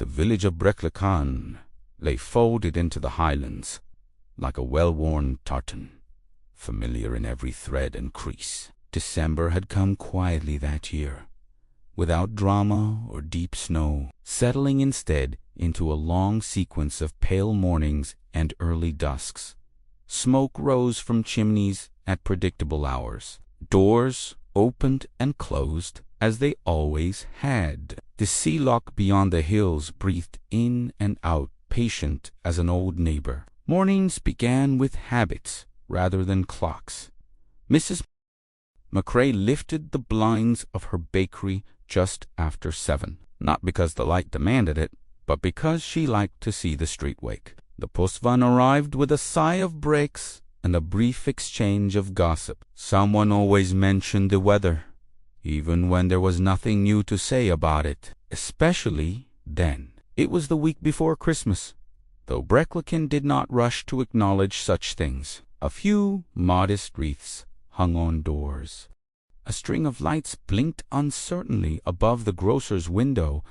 The village of Breclacan lay folded into the Highlands like a well-worn tartan, familiar in every thread and crease. December had come quietly that year, without drama or deep snow, settling instead into a long sequence of pale mornings and early dusks. Smoke rose from chimneys at predictable hours. Doors opened and closed as they always had. The sea loch beyond the hills breathed in and out, patient as an old neighbor. Mornings began with habits rather than clocks. Mrs. McCrae lifted the blinds of her bakery just after 7, not because the light demanded it, but because she liked to see the street wake. The postman arrived with a sigh of breaks and a brief exchange of gossip. Someone always mentioned the weather, even when there was nothing new to say about it, especially then. It was the week before Christmas, though Breclacan did not rush to acknowledge such things. A few modest wreaths hung on doors. A string of lights blinked uncertainly above the grocer's window,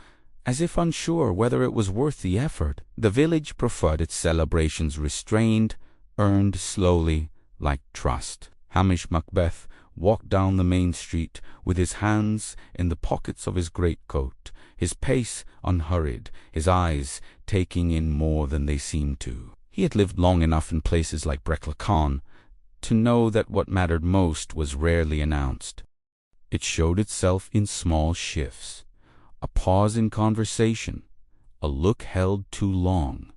as if unsure whether it was worth the effort. The village preferred its celebrations restrained, earned slowly, like trust. Hamish Macbeth walked down the main street with his hands in the pockets of his greatcoat, his pace unhurried, his eyes taking in more than they seemed to. He had lived long enough in places like Breclacan to know that what mattered most was rarely announced. It showed itself in small shifts. A pause in conversation, a look held too long,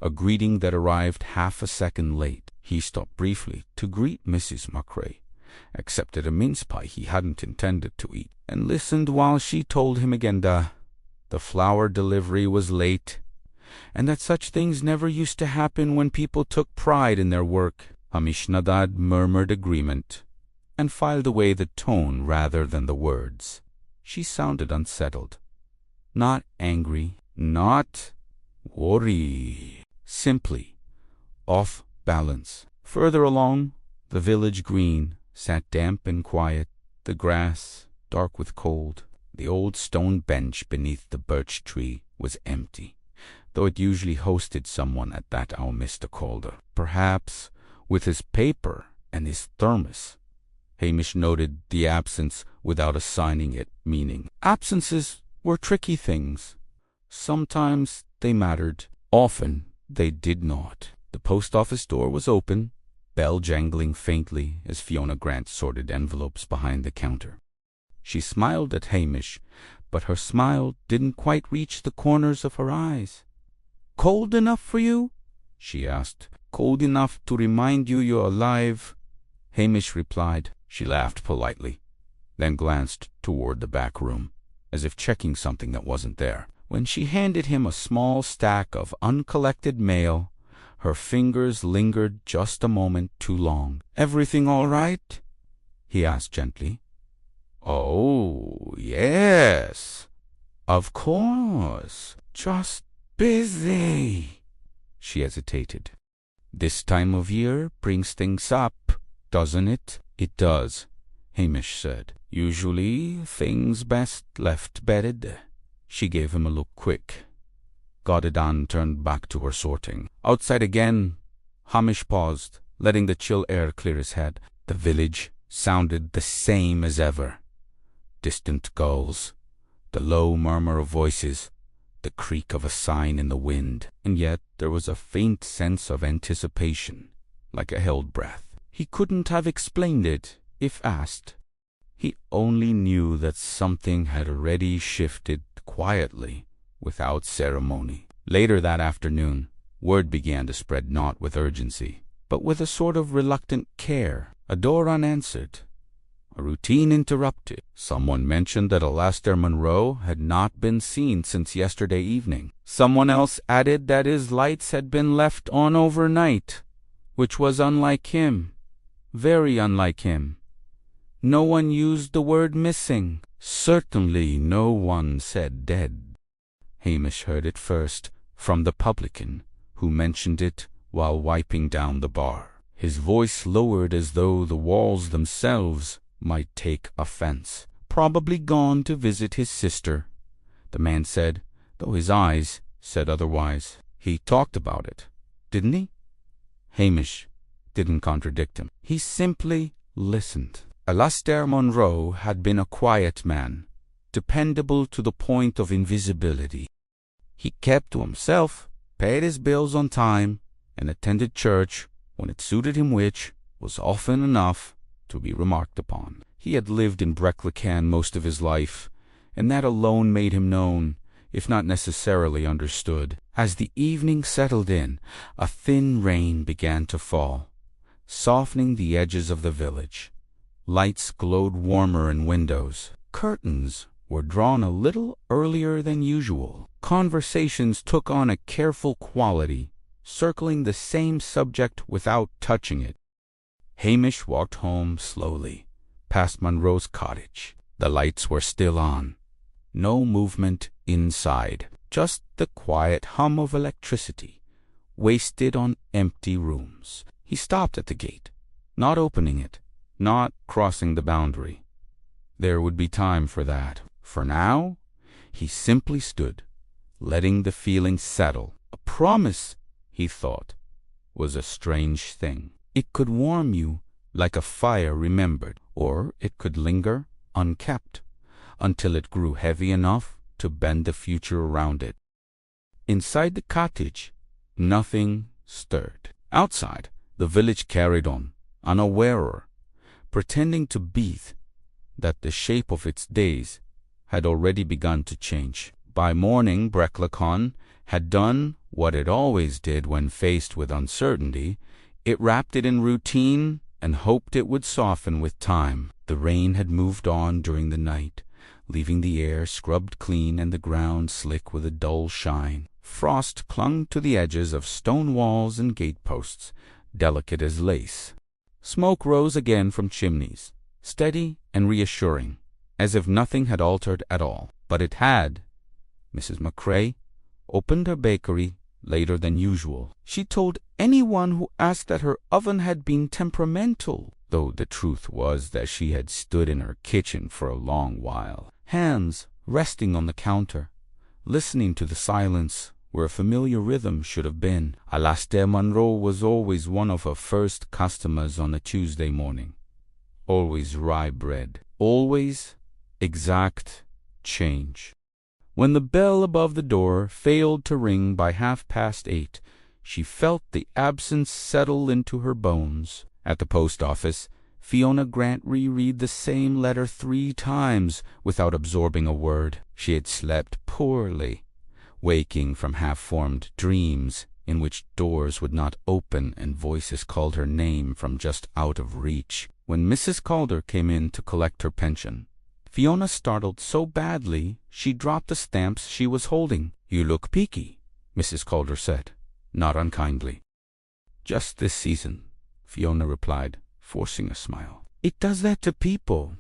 a greeting that arrived half a second late. He stopped briefly to greet Mrs. McCrae, accepted a mince pie he hadn't intended to eat, and listened while she told him again the flour delivery was late, and that such things never used to happen when people took pride in their work. Hamish Nadad murmured agreement and filed away the tone rather than the words. She sounded unsettled, not angry, not worried, simply off balance. Further along, the village green sat damp and quiet, the grass dark with cold. The old stone bench beneath the birch tree was empty, though it usually hosted someone at that hour. Mr. Calder, perhaps with his paper and his thermos. Hamish noted the absence without assigning it meaning. Absences were tricky things. Sometimes they mattered. Often they did not. The post office door was open, bell jangling faintly as Fiona Grant sorted envelopes behind the counter. She smiled at Hamish, but her smile didn't quite reach the corners of her eyes. "Cold enough for you?" she asked. "Cold enough to remind you you're alive," Hamish replied. She laughed politely, then glanced toward the back room, as if checking something that wasn't there. When she handed him a small stack of uncollected mail, her fingers lingered just a moment too long. "Everything all right?" he asked gently. "Oh, yes, of course. Just busy." She hesitated. "This time of year brings things up, doesn't it?" "It does," Hamish said. "Usually things best left bedded." She gave him a look quick. Godedan turned back to her sorting. Outside again, Hamish paused, letting the chill air clear his head. The village sounded the same as ever. Distant gulls, the low murmur of voices, the creak of a sign in the wind. And yet there was a faint sense of anticipation, like a held breath. He couldn't have explained it if asked. He only knew that something had already shifted quietly, without ceremony. Later that afternoon, word began to spread, not with urgency, but with a sort of reluctant care. A door unanswered, a routine interrupted. Someone mentioned that Alastair Munro had not been seen since yesterday evening. Someone else added that his lights had been left on overnight, which was unlike him, very unlike him. No one used the word missing. Certainly no one said dead. Hamish heard it first from the publican, who mentioned it while wiping down the bar. His voice lowered as though the walls themselves might take offense. "Probably gone to visit his sister," the man said. though his eyes said otherwise. He talked about it, didn't he? Hamish didn't contradict him. He simply listened. Alastair Munro had been a quiet man, dependable to the point of invisibility. He kept to himself, paid his bills on time, and attended church when it suited him, which was often enough to be remarked upon. He had lived in Breclacan most of his life, and that alone made him known, if not necessarily understood. As the evening settled in, a thin rain began to fall, softening the edges of the village. Lights glowed warmer in windows. Curtains were drawn a little earlier than usual. Conversations took on a careful quality, circling the same subject without touching it. Hamish walked home slowly, past Munro's cottage. The lights were still on. No movement inside, just the quiet hum of electricity, wasted on empty rooms. He stopped at the gate, not opening it, not crossing the boundary. There would be time for that. For now, he simply stood, letting the feeling settle. A promise, he thought, was a strange thing. It could warm you like a fire remembered, or it could linger unkept until it grew heavy enough to bend the future around it. Inside the cottage, nothing stirred. Outside, the village carried on, unaware, pretending to beat that the shape of its days had already begun to change. By morning, Breclacan had done what it always did when faced with uncertainty. It wrapped it in routine and hoped it would soften with time. The rain had moved on during the night, leaving the air scrubbed clean and the ground slick with a dull shine. Frost clung to the edges of stone walls and gateposts, delicate as lace. Smoke rose again from chimneys, steady and reassuring, as if nothing had altered at all. But it had. Mrs. McCrae opened her bakery later than usual. She told anyone who asked that her oven had been temperamental, though the truth was that she had stood in her kitchen for a long while, hands resting on the counter, listening to the silence where a familiar rhythm should have been. Alastair Munro was always one of her first customers on a Tuesday morning. Always rye bread, always exact change. When the bell above the door failed to ring by 8:30, she felt the absence settle into her bones. At the post office, Fiona Grant reread the same letter 3 times without absorbing a word. She had slept poorly, waking from half-formed dreams in which doors would not open and voices called her name from just out of reach. When Mrs. Calder came in to collect her pension, Fiona startled so badly she dropped the stamps she was holding. "You look peaky," Mrs. Calder said, not unkindly. "Just this season," Fiona replied, forcing a smile. "It does that to people."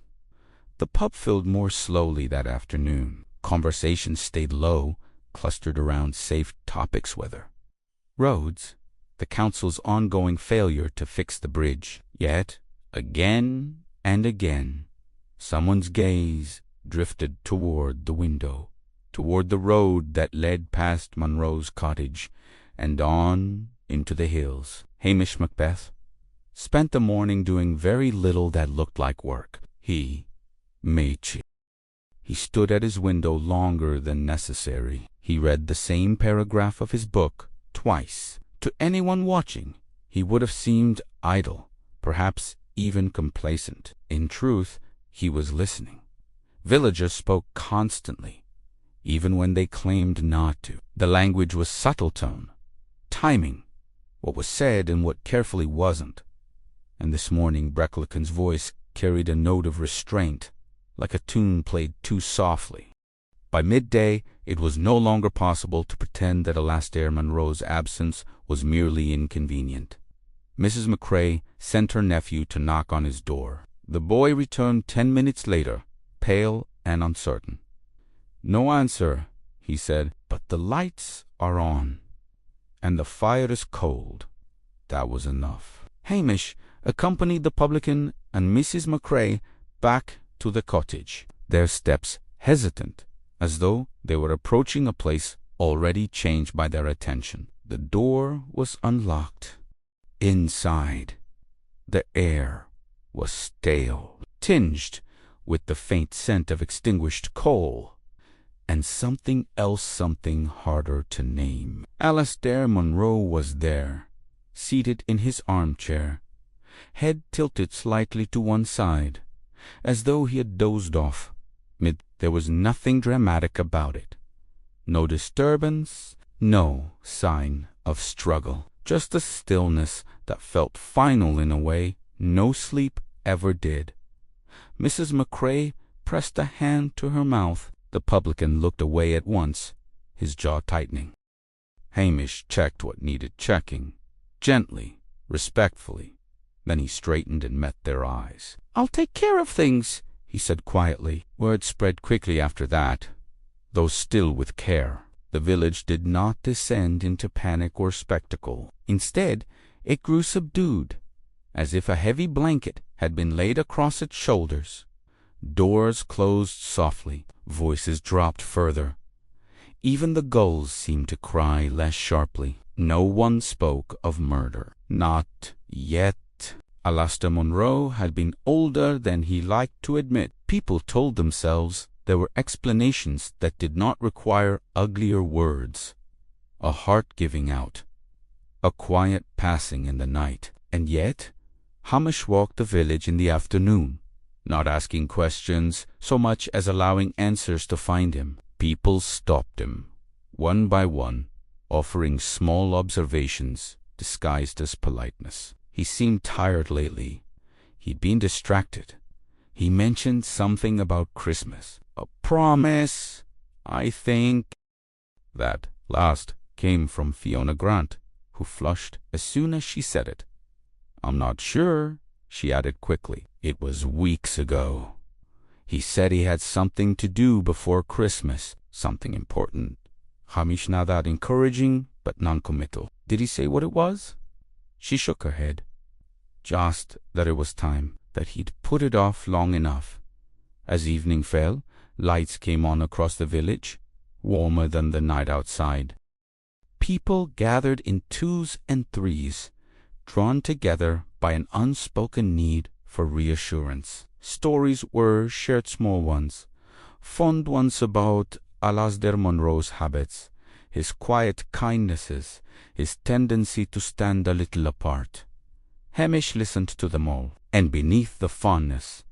The pub filled more slowly that afternoon. Conversation stayed low, clustered around safe topics: weather, roads, the council's ongoing failure to fix the bridge. Yet, again and again, someone's gaze drifted toward the window, toward the road that led past Munro's cottage and on into the hills. Hamish Macbeth spent the morning doing very little that looked like work. He stood at his window longer than necessary. He read the same paragraph of his book twice. To anyone watching, he would have seemed idle, perhaps even complacent. In truth, he was listening. Villagers spoke constantly, even when they claimed not to. The language was subtle tone, timing, what was said and what carefully wasn't. And this morning Breclacan's voice carried a note of restraint, like a tune played too softly. By midday, it was no longer possible to pretend that Alastair Munro's absence was merely inconvenient. Mrs. McCrae sent her nephew to knock on his door. The boy returned 10 minutes later, pale and uncertain. "No answer," he said, "but the lights are on, and the fire is cold." That was enough. Hamish accompanied the publican and Mrs. McCrae back to the cottage, their steps hesitant as though they were approaching a place already changed by their attention. The door was unlocked. Inside, the air was stale, tinged with the faint scent of extinguished coal, and something else, something harder to name. Alastair Monroe was there, seated in his armchair, head tilted slightly to one side, as though he had dozed off. There was nothing dramatic about it. No disturbance, no sign of struggle. Just a stillness that felt final in a way no sleep ever did. Mrs. McCrae pressed a hand to her mouth. The publican looked away at once, his jaw tightening. Hamish checked what needed checking, gently, respectfully. Then he straightened and met their eyes. "I'll take care of things," he said quietly. Word spread quickly after that, though still with care. The village did not descend into panic or spectacle. Instead, it grew subdued, as if a heavy blanket had been laid across its shoulders. Doors closed softly, voices dropped further. Even the gulls seemed to cry less sharply. No one spoke of murder. Not yet. Alastair Monroe had been older than he liked to admit. People told themselves there were explanations that did not require uglier words. A heart giving out, a quiet passing in the night. And yet, Hamish walked the village in the afternoon, not asking questions so much as allowing answers to find him. People stopped him, one by one, offering small observations disguised as politeness. He seemed tired lately. He'd been distracted. He mentioned something about Christmas. "A promise, I think." That last came from Fiona Grant, who flushed as soon as she said it. "I'm not sure," she added quickly. "It was weeks ago. He said he had something to do before Christmas, something important." Hamish nodded, encouraging but non-committal. "Did he say what it was?" She shook her head. Just that it was time, that he'd put it off long enough. As evening fell, lights came on across the village, warmer than the night outside. People gathered in twos and threes, drawn together by an unspoken need for reassurance. Stories were shared, small ones, fond ones about Alastair Monroe's habits, his quiet kindnesses, his tendency to stand a little apart. Hamish listened to them all, and beneath the fondness,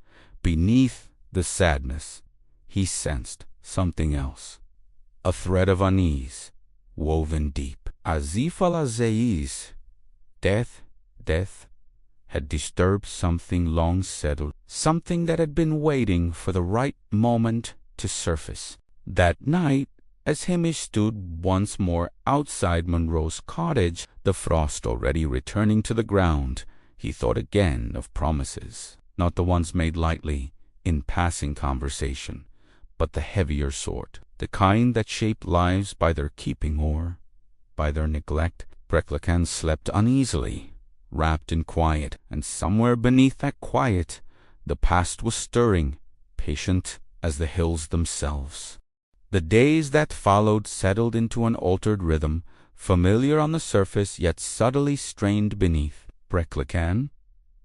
beneath the sadness, he sensed something else, a thread of unease, woven deep, as if Alastair's death, had disturbed something long settled, something that had been waiting for the right moment to surface. That night, as Hamish stood once more outside Monroe's cottage, the frost already returning to the ground, he thought again of promises, not the ones made lightly in passing conversation, but the heavier sort, the kind that shaped lives by their keeping or by their neglect. Breclacan slept uneasily, wrapped in quiet, and somewhere beneath that quiet, the past was stirring, patient as the hills themselves. The days that followed settled into an altered rhythm, familiar on the surface, yet subtly strained beneath. Breclacan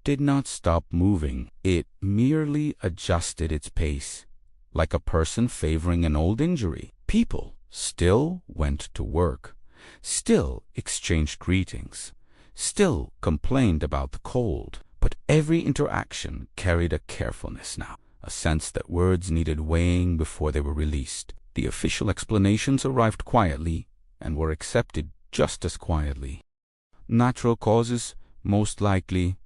did not stop moving. It merely adjusted its pace, like a person favoring an old injury. People still went to work, still exchanged greetings, still complained about the cold, but every interaction carried a carefulness now, a sense that words needed weighing before they were released. The official explanations arrived quietly and were accepted just as quietly. Natural causes, most likely.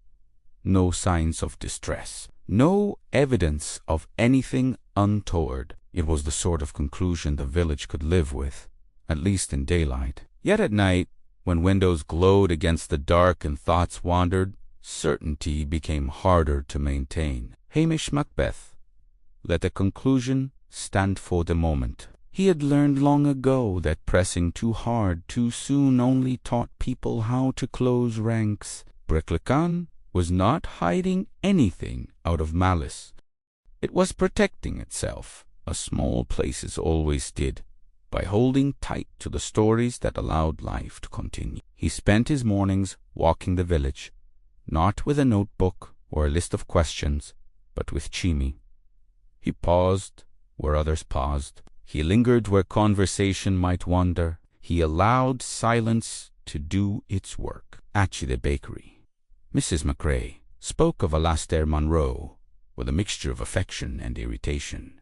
No signs of distress. No evidence of anything untoward. It was the sort of conclusion the village could live with, at least in daylight. Yet at night, when windows glowed against the dark and thoughts wandered, certainty became harder to maintain. Hamish Macbeth let the conclusion stand for the moment. He had learned long ago that pressing too hard too soon only taught people how to close ranks. Breclacan was not hiding anything out of malice. It was protecting itself as small places always did, by holding tight to the stories that allowed life to continue. He spent his mornings walking the village, not with a notebook or a list of questions, but with Chimi. He paused where others paused. He lingered where conversation might wander. He allowed silence to do its work. At the bakery, Mrs. McRae spoke of Alastair Monroe with a mixture of affection and irritation,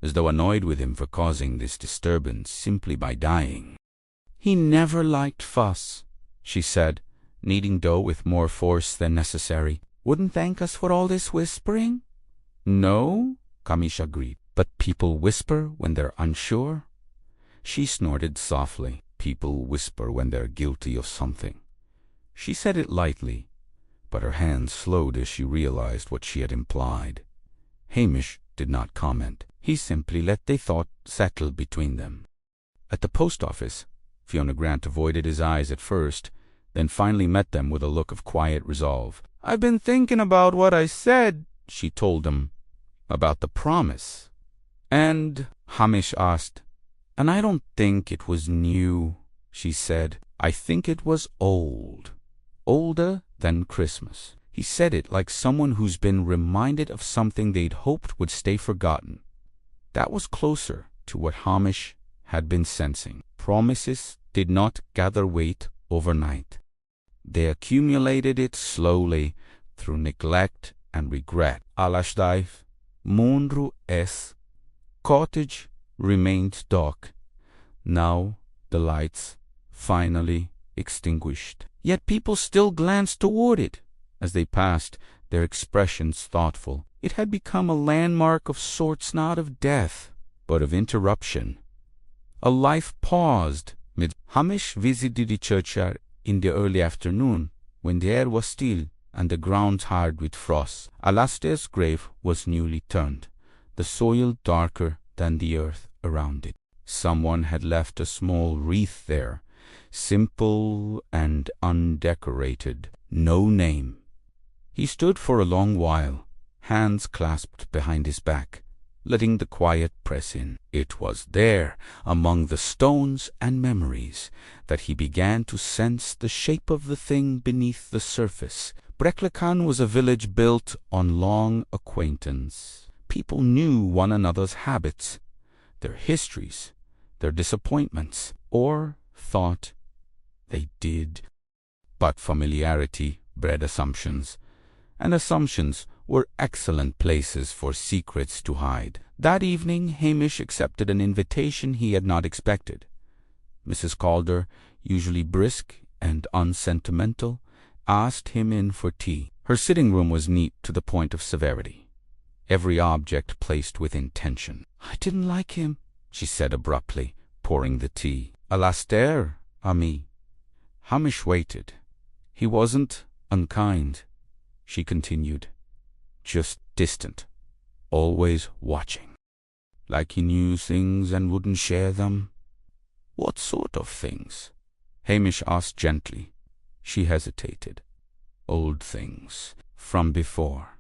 as though annoyed with him for causing this disturbance simply by dying. "He never liked fuss," she said, kneading dough with more force than necessary. "Wouldn't thank us for all this whispering?" "No," Hamish agreed. "But people whisper when they're unsure." She snorted softly. "People whisper when they're guilty of something." She said it lightly, but her hands slowed as she realized what she had implied. Hamish did not comment. He simply let the thought settle between them. At the post office, Fiona Grant avoided his eyes at first, then finally met them with a look of quiet resolve. "I've been thinking about what I said," she told him, "about the promise." "And?" Hamish asked. "And I don't think it was new," she said. "I think it was old. Older than Christmas." He said it like someone who's been reminded of something they'd hoped would stay forgotten. That was closer to what Hamish had been sensing. Promises did not gather weight overnight. They accumulated it slowly through neglect and regret. Alasdaif, Munru S. Cottage remained dark. Now the lights finally extinguished. Yet people still glanced toward it as they passed, their expressions thoughtful. It had become a landmark of sorts, not of death, but of interruption. A life paused mid. Hamish visited the churchyard in the early afternoon, when the air was still and the ground hard with frost. Alastair's grave was newly turned, the soil darker than the earth around it. Someone had left a small wreath there, simple and undecorated, no name. He stood for a long while, hands clasped behind his back, letting the quiet press in. It was there, among the stones and memories, that he began to sense the shape of the thing beneath the surface. Breclacan was a village built on long acquaintance. People knew one another's habits, their histories, their disappointments, or thought they did. But familiarity bred assumptions, and assumptions were excellent places for secrets to hide. That evening Hamish accepted an invitation he had not expected. Mrs. Calder, usually brisk and unsentimental, asked him in for tea. Her sitting room was neat to the point of severity, every object placed with intention. "I didn't like him," she said abruptly, pouring the tea. "Alastair, ami." Hamish waited. "He wasn't unkind," she continued, "just distant, always watching. Like he knew things and wouldn't share them." "What sort of things?" Hamish asked gently. She hesitated. "Old things, from before."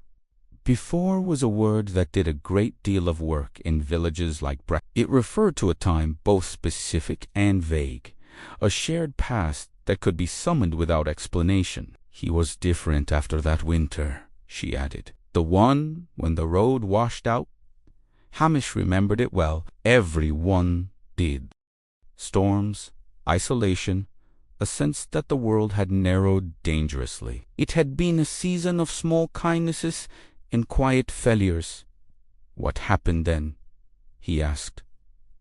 Before was a word that did a great deal of work in villages like Breck. It referred to a time both specific and vague, a shared past that could be summoned without explanation. "He was different after that winter," she added. "The one when the road washed out." Hamish remembered it well. Every one did. Storms, isolation, a sense that the world had narrowed dangerously. It had been a season of small kindnesses and quiet failures. "What happened then?" he asked.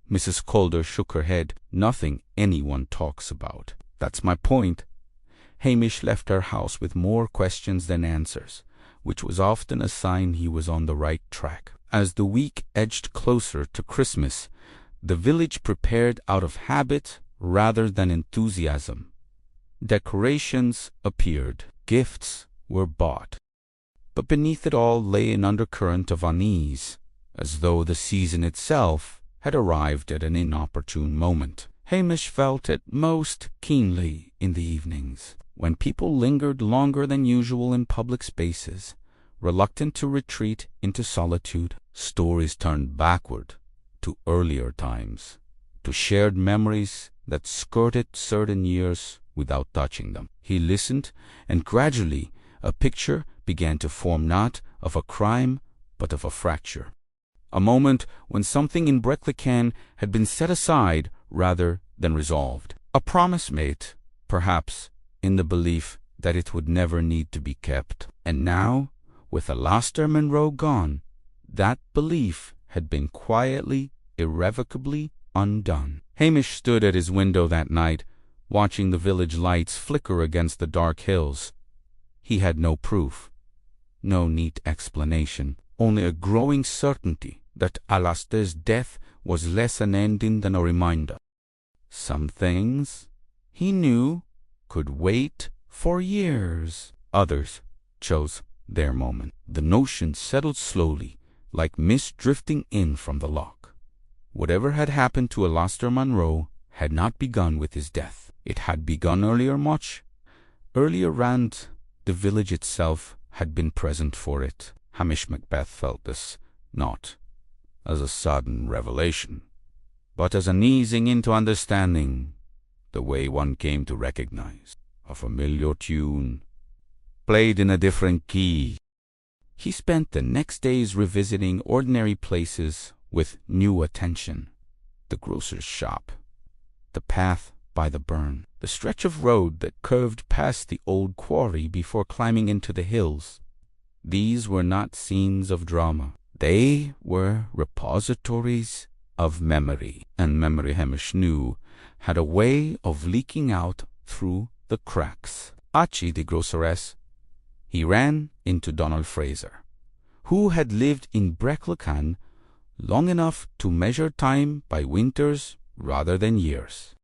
Mrs. Calder shook her head. "Nothing anyone talks about." "That's my point." Hamish left her house with more questions than answers, which was often a sign he was on the right track. As the week edged closer to Christmas, the village prepared out of habit rather than enthusiasm. Decorations appeared, gifts were bought, but beneath it all lay an undercurrent of unease, as though the season itself had arrived at an inopportune moment. Hamish felt it most keenly in the evenings, when people lingered longer than usual in public spaces, reluctant to retreat into solitude. Stories turned backward to earlier times, to shared memories that skirted certain years without touching them. He listened, and gradually a picture began to form, not of a crime, but of a fracture. A moment when something in Breclacan had been set aside rather than resolved. A promise made, perhaps, in the belief that it would never need to be kept. And now, with Alastair Munro gone, that belief had been quietly, irrevocably undone. Hamish stood at his window that night, watching the village lights flicker against the dark hills. He had no proof, no neat explanation, only a growing certainty that Alastair's death was less an ending than a reminder. Some things, he knew, could wait for years. Others chose their moment. The notion settled slowly, like mist drifting in from the loch. Whatever had happened to Alastair Munro had not begun with his death. It had begun earlier, much earlier, and the village itself had been present for it. Hamish Macbeth felt this, not as a sudden revelation, but as an easing into understanding, the way one came to recognize a familiar tune, played in a different key. He spent the next days revisiting ordinary places with new attention. The grocer's shop, the path by the burn, the stretch of road that curved past the old quarry before climbing into the hills. These were not scenes of drama. They were repositories of memory, and memory, Hamish knew, had a way of leaking out through the cracks. Archie, the groceress. He ran into Donald Fraser, who had lived in Breclacan long enough to measure time by winters rather than years.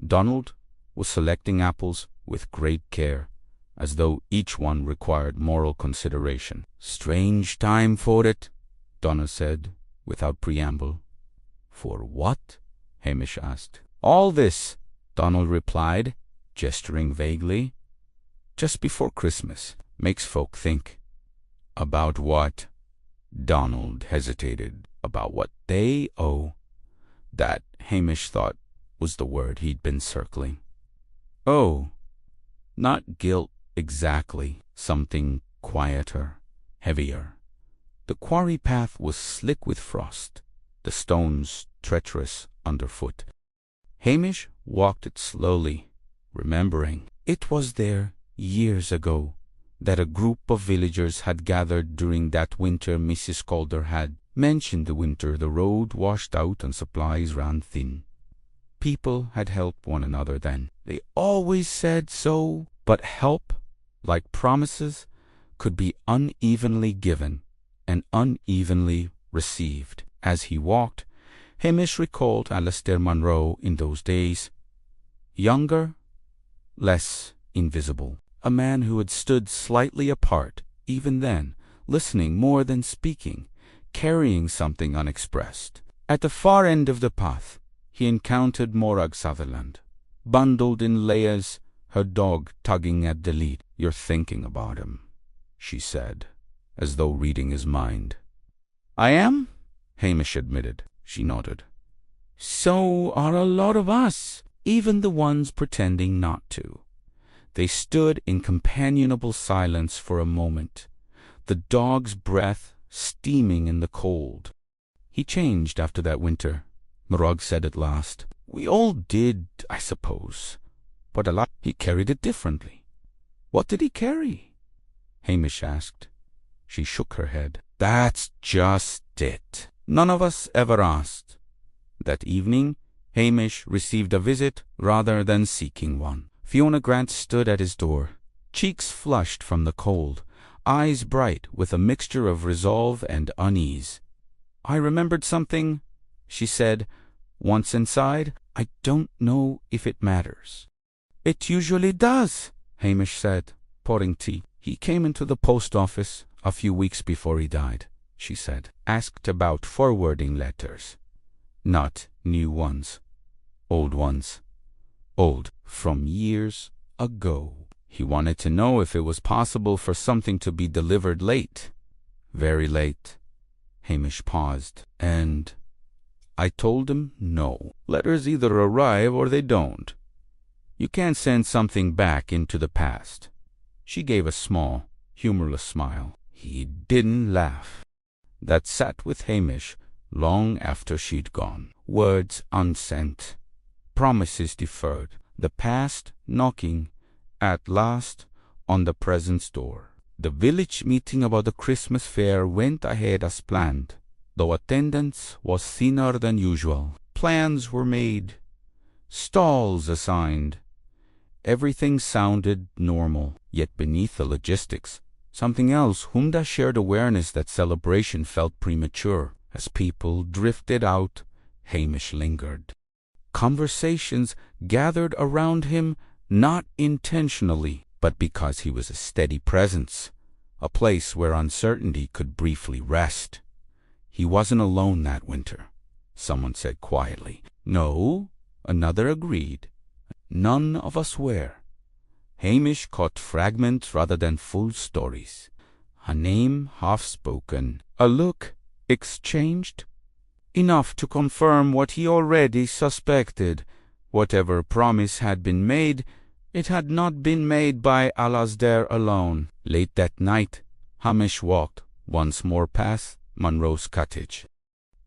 Donald was selecting apples with great care, as though each one required moral consideration. "Strange time for it," Donald said, without preamble. "For what?" Hamish asked. "All this," Donald replied, gesturing vaguely. "Just before Christmas makes folk think." "About what?" Donald hesitated. "About what they owe." That, Hamish thought, was the word he'd been circling. "Oh, not guilt exactly. Something quieter, heavier." The quarry path was slick with frost, the stones treacherous underfoot. Hamish walked it slowly, remembering. It was there, years ago, that a group of villagers had gathered during that winter Mrs. Calder had mentioned, the winter the road washed out and supplies ran thin. People had helped one another then. They always said so, but help, like promises, could be unevenly given and unevenly received. As he walked, Hamish recalled Alastair Munro in those days, younger, less invisible, a man who had stood slightly apart, even then, listening more than speaking, carrying something unexpressed. At the far end of the path, he encountered Morag Sutherland, bundled in layers, her dog tugging at the lead. "You're thinking about him," she said, as though reading his mind. "I am," Hamish admitted. She nodded. "So are a lot of us, even the ones pretending not to." They stood in companionable silence for a moment, the dog's breath steaming in the cold. "He changed after that winter," Morag said at last. "We all did, I suppose, but a lot. He carried it differently." "What did he carry?" Hamish asked. She shook her head. "That's just it. None of us ever asked." That evening, Hamish received a visit rather than seeking one. Fiona Grant stood at his door, cheeks flushed from the cold, eyes bright with a mixture of resolve and unease. "I remembered something," she said, once inside. "I don't know if it matters." "It usually does," Hamish said, pouring tea. "He came into the post office a few weeks before he died," she said. "Asked about forwarding letters. Not new ones. Old ones. Old from years ago. He wanted to know if it was possible for something to be delivered late. Very late." Hamish paused. "And I told him no. Letters either arrive or they don't. You can't send something back into the past. She gave a small, humorless smile. He didn't laugh. That sat with Hamish long after she'd gone. Words unsent, promises deferred, the past knocking, at last, on the present's door. The village meeting about the Christmas fair went ahead as planned, though attendance was thinner than usual. Plans were made, stalls assigned. Everything sounded normal, yet beneath the logistics, something else Humda shared awareness that celebration felt premature. As people drifted out, Hamish lingered. Conversations gathered around him, not intentionally, but because he was a steady presence, a place where uncertainty could briefly rest. He wasn't alone that winter, someone said quietly. No, another agreed. None of us were. Hamish caught fragments rather than full stories. A name half spoken, a look exchanged, enough to confirm what he already suspected. Whatever promise had been made, it had not been made by Alasdair alone. Late that night, Hamish walked once more past Munro's cottage.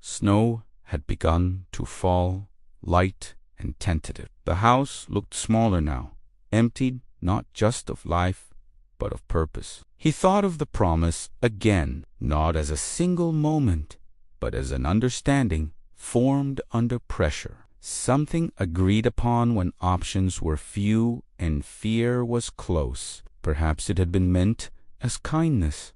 Snow had begun to fall, light and tentative. The house looked smaller now, emptied not just of life, but of purpose. He thought of the promise again, not as a single moment, but as an understanding formed under pressure, something agreed upon when options were few and fear was close. Perhaps it had been meant as kindness,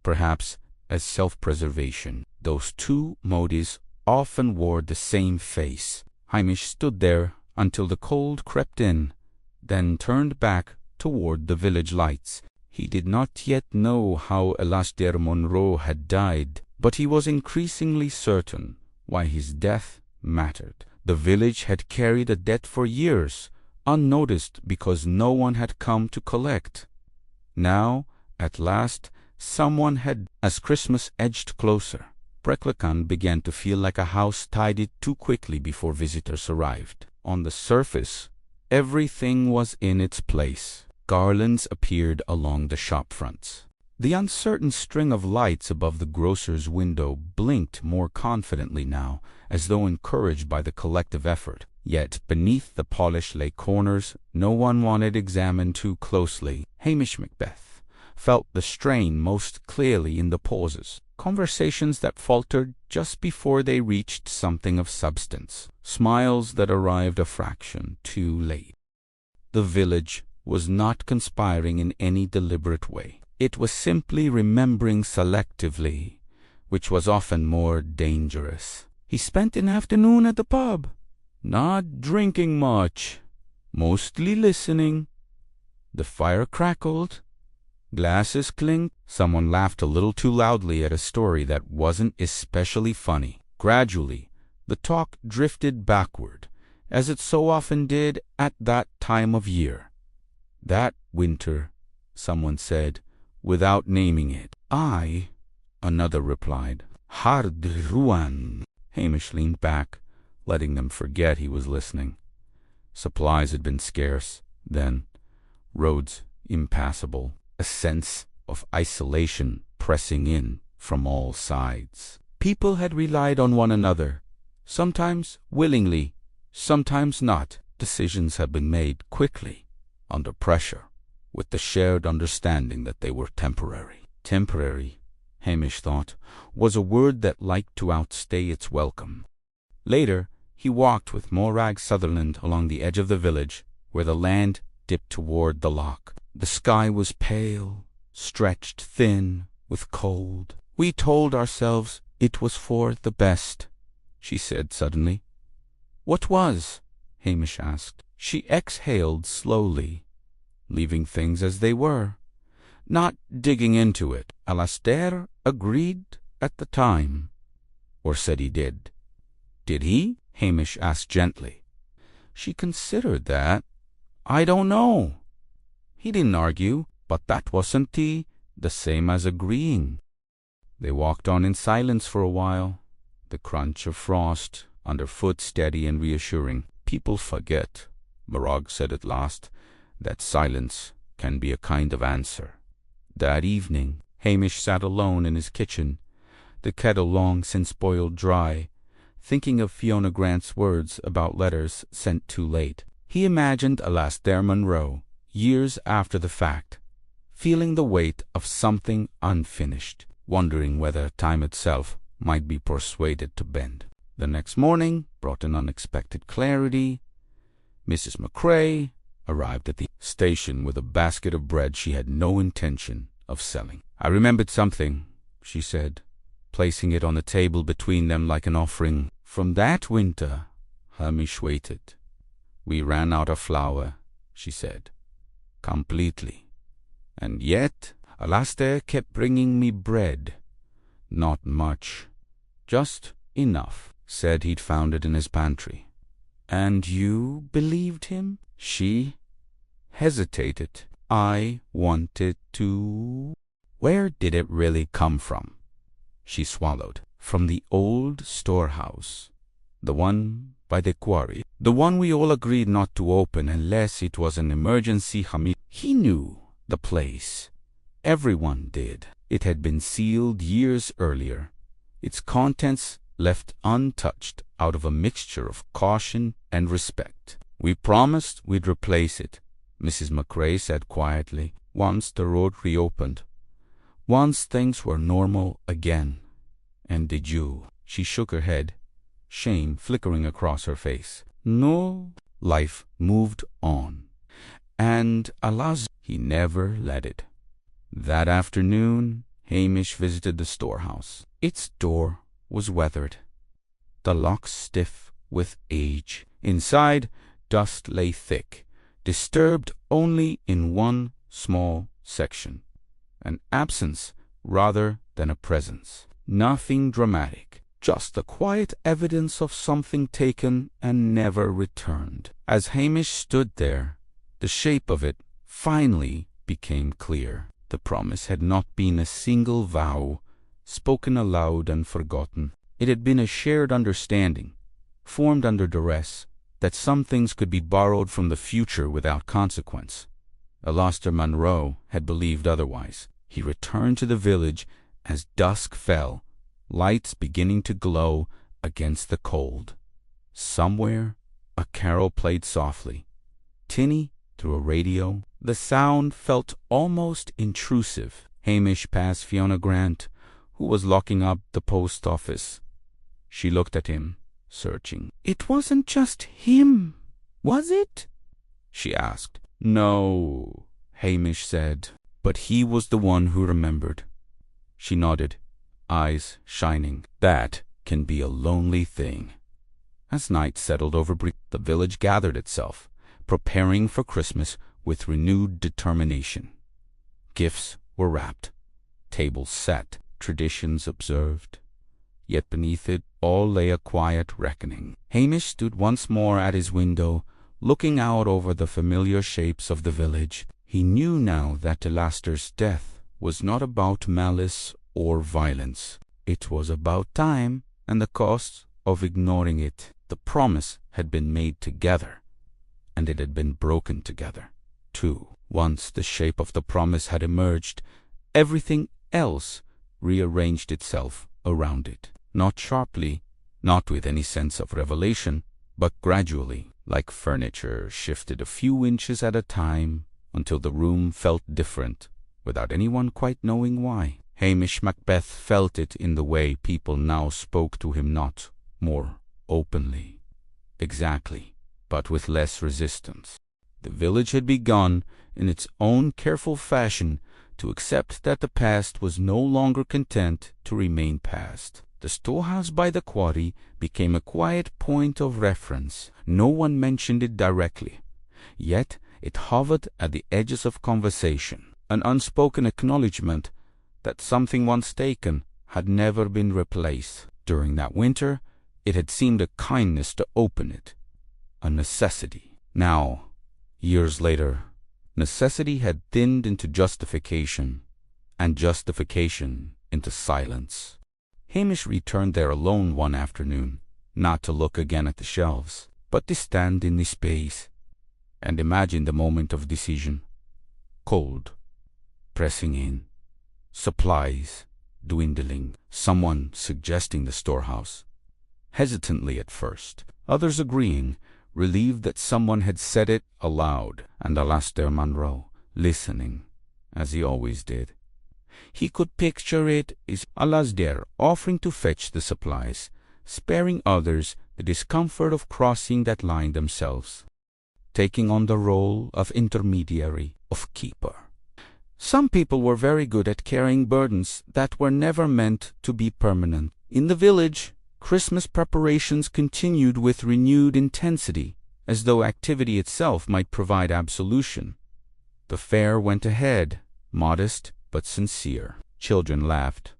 perhaps as self-preservation. Those two motives often wore the same face. Hamish stood there until the cold crept in, then turned back toward the village lights. He did not yet know how Alasdair Munro had died, but he was increasingly certain why his death mattered. The village had carried a debt for years, unnoticed because no one had come to collect. Now, at last, someone had. As Christmas edged closer, Breclacan began to feel like a house tidied too quickly before visitors arrived. On the surface, everything was in its place. Garlands appeared along the shop fronts. The uncertain string of lights above the grocer's window blinked more confidently now, as though encouraged by the collective effort. Yet beneath the polish lay corners no one wanted examined too closely. Hamish Macbeth felt the strain most clearly in the pauses, conversations that faltered just before they reached something of substance, smiles that arrived a fraction too late. The village was not conspiring in any deliberate way. It was simply remembering selectively, which was often more dangerous. He spent an afternoon at the pub, not drinking much, mostly listening. The fire crackled, glasses clinked. Someone laughed a little too loudly at a story that wasn't especially funny. Gradually, the talk drifted backward, as it so often did at that time of year. That winter, someone said, without naming it. I, another replied. Hard ruan. Hamish leaned back, letting them forget he was listening. Supplies had been scarce, then, roads impassable, a sense of isolation pressing in from all sides. People had relied on one another, sometimes willingly, sometimes not. Decisions had been made quickly, under pressure, with the shared understanding that they were temporary. Temporary, Hamish thought, was a word that liked to outstay its welcome. Later, he walked with Morag Sutherland along the edge of the village, where the land dipped toward the loch. The sky was pale, stretched thin with cold. We told ourselves it was for the best, she said suddenly. What was? Hamish asked. She exhaled slowly, leaving things as they were, not digging into it. Alasdair agreed at the time, or said he did. Did he? Hamish asked gently. She considered that. I don't know. He didn't argue, but that wasn't the same as agreeing. They walked on in silence for a while. the crunch of frost underfoot steady and reassuring. "People forget," Morag said at last, "that silence can be a kind of answer." That evening, Hamish sat alone in his kitchen, the kettle long since boiled dry, thinking of Fiona Grant's words about letters sent too late. He imagined Alastair Munro, years after the fact, feeling the weight of something unfinished, wondering whether time itself might be persuaded to bend. The next morning brought an unexpected clarity. Mrs. McCrae arrived at the station with a basket of bread she had no intention of selling. "I remembered something," she said, placing it on the table between them like an offering. "From that winter," Hamish waited. "We ran out of flour," she said, "completely. And yet Alastair kept bringing me bread. Not much, just enough. Said he'd found it in his pantry." "And you believed him?" She hesitated. "I wanted to." "Where did it really come from?" She swallowed. "From the old storehouse, the one by the quarry, the one we all agreed not to open unless it was an emergency." He knew the place. Everyone did. It had been sealed years earlier, its contents left untouched out of a mixture of caution and respect. "We promised we'd replace it," Mrs. McCrae said quietly, "once the road reopened, once things were normal again." "And did you?" She shook her head, shame flickering across her face. "No." Life moved on. And alas, he never let it. That afternoon, Hamish visited the storehouse. Its door was weathered, the locks stiff with age. Inside, dust lay thick, disturbed only in one small section, an absence rather than a presence. Nothing dramatic, just the quiet evidence of something taken and never returned. As Hamish stood there, the shape of it finally became clear. The promise had not been a single vow, spoken aloud and forgotten. It had been a shared understanding, formed under duress, that some things could be borrowed from the future without consequence. Alastair Munro had believed otherwise. He returned to the village as dusk fell, lights beginning to glow against the cold. Somewhere a carol played softly, tinny through a radio. The sound felt almost intrusive. Hamish passed Fiona Grant, who was locking up the post office. She looked at him, searching. "It wasn't just him, was it?" she asked. "No," Hamish said, "but he was the one who remembered." She nodded, eyes shining. "That can be a lonely thing." As night settled over the village gathered itself, preparing for Christmas with renewed determination. Gifts were wrapped, tables set, traditions observed. Yet beneath it all lay a quiet reckoning. Hamish stood once more at his window, looking out over the familiar shapes of the village. He knew now that Alastair's death was not about malice or violence. It was about time and the cost of ignoring it. The promise had been made together, and it had been broken together, too. Once the shape of the promise had emerged, everything else rearranged itself around it. Not sharply, not with any sense of revelation, but gradually, like furniture shifted a few inches at a time until the room felt different, without anyone quite knowing why. Hamish Macbeth felt it in the way people now spoke to him, not more openly, exactly, but with less resistance. The village had begun, in its own careful fashion, to accept that the past was no longer content to remain past. The storehouse by the quarry became a quiet point of reference. No one mentioned it directly, yet it hovered at the edges of conversation, an unspoken acknowledgment that something once taken had never been replaced. During that winter, it had seemed a kindness to open it, a necessity. Now, years later, necessity had thinned into justification, and justification into silence. Hamish returned there alone one afternoon, not to look again at the shelves, but to stand in the space and imagine the moment of decision. Cold, pressing in, supplies dwindling, someone suggesting the storehouse. Hesitantly at first, others agreeing, relieved that someone had said it aloud, and Alastair Munro, listening, as he always did. He could picture it as Alasdair offering to fetch the supplies, sparing others the discomfort of crossing that line themselves, taking on the role of intermediary, of keeper. Some people were very good at carrying burdens that were never meant to be permanent. In the village, Christmas preparations continued with renewed intensity, as though activity itself might provide absolution. The fair went ahead, modest but sincere. Children laughed.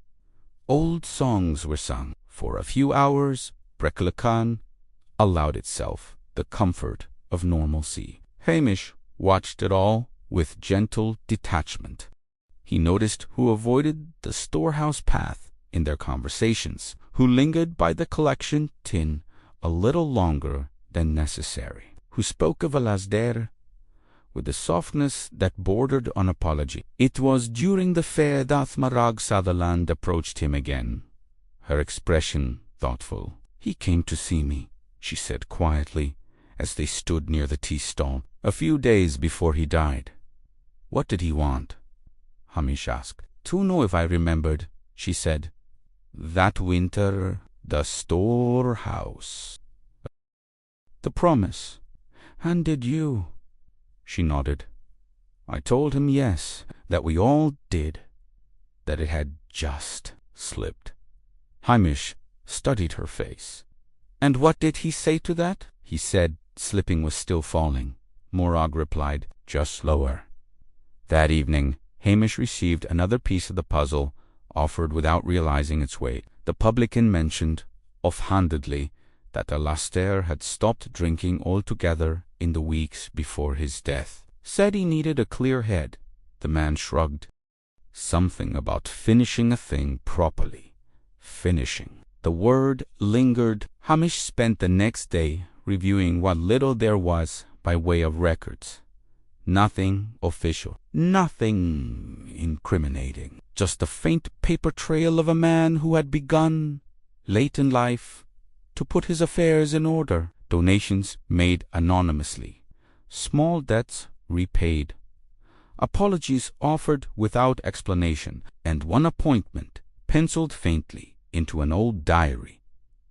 Old songs were sung. For a few hours, Breclacan allowed itself the comfort of normalcy. Hamish watched it all with gentle detachment. He noticed who avoided the storehouse path in their conversations, who lingered by the collection tin a little longer than necessary, who spoke of Alasdair with a softness that bordered on apology. It was during the fair that Marag Sutherland approached him again, her expression thoughtful. "He came to see me," she said quietly, as they stood near the tea stall, "a few days before he died." "What did he want?" Hamish asked. "To know if I remembered," she said. "That winter, the storehouse. The promise. And did you?" She nodded. "I told him yes, that we all did, that it had just slipped." Hamish studied her face. "And what did he say to that?" He said, slipping was still falling. Morag replied, just slower. That evening, Hamish received another piece of the puzzle, offered without realizing its weight. The publican mentioned, offhandedly, that Alasdair had stopped drinking altogether in the weeks before his death. Said he needed a clear head. The man shrugged. Something about finishing a thing properly. Finishing. The word lingered. Hamish spent the next day reviewing what little there was by way of records. Nothing official, nothing incriminating, just a faint paper trail of a man who had begun, late in life, to put his affairs in order. Donations made anonymously, small debts repaid, apologies offered without explanation, and one appointment penciled faintly into an old diary.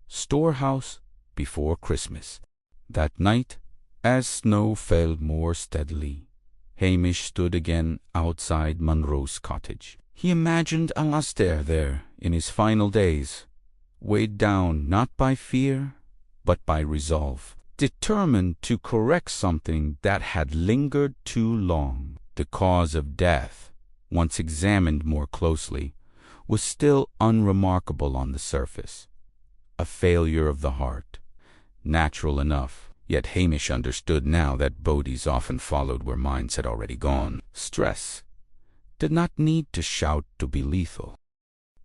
Storehouse before Christmas. That night, as snow fell more steadily, Hamish stood again outside Munro's cottage. He imagined Alasdair there in his final days, weighed down not by fear, but by resolve, determined to correct something that had lingered too long. The cause of death, once examined more closely, was still unremarkable on the surface. A failure of the heart, natural enough. Yet Hamish understood now that bodies often followed where minds had already gone. Stress did not need to shout to be lethal.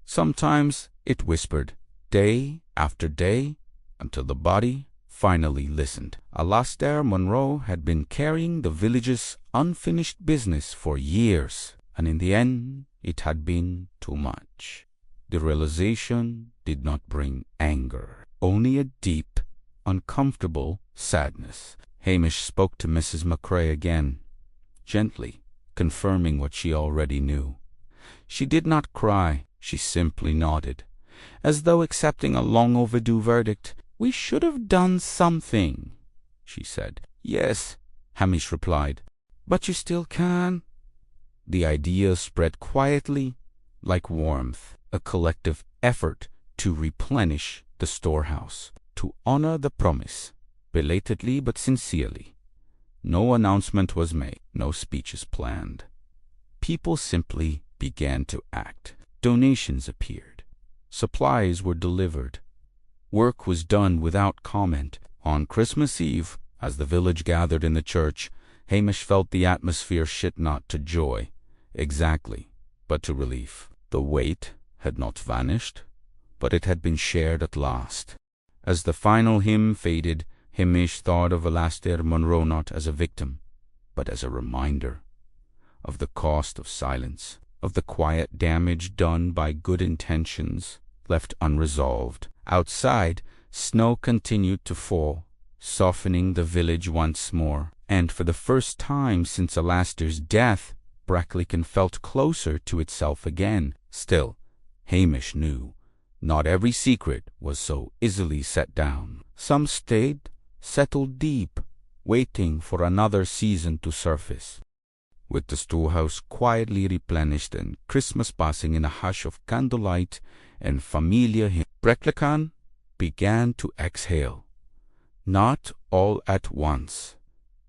Sometimes it whispered, day after day, until the body finally listened. Alasdair Munro had been carrying the village's unfinished business for years, and in the end it had been too much. The realization did not bring anger, only a deep, uncomfortable sadness. Hamish spoke to Mrs. McCrae again, gently, confirming what she already knew. She did not cry, she simply nodded, as though accepting a long overdue verdict. "We should have done something," she said. "Yes," Hamish replied, "but you still can." The idea spread quietly, like warmth, a collective effort to replenish the storehouse, to honor the promise, belatedly but sincerely. No announcement was made, no speeches planned. People simply began to act. Donations appeared. Supplies were delivered. Work was done without comment. On Christmas Eve, as the village gathered in the church, Hamish felt the atmosphere shift not to joy, exactly, but to relief. The weight had not vanished, but it had been shared at last. As the final hymn faded, Hamish thought of Alastair Munro not as a victim, but as a reminder of the cost of silence, of the quiet damage done by good intentions left unresolved. Outside, snow continued to fall, softening the village once more, and for the first time since Alastair's death, Bracklecan felt closer to itself again. Still, Hamish knew not every secret was so easily set down. Some stayed, settled deep, waiting for another season to surface. With the storehouse quietly replenished and Christmas passing in a hush of candlelight and familiar hymns, Bracklecan began to exhale. Not all at once,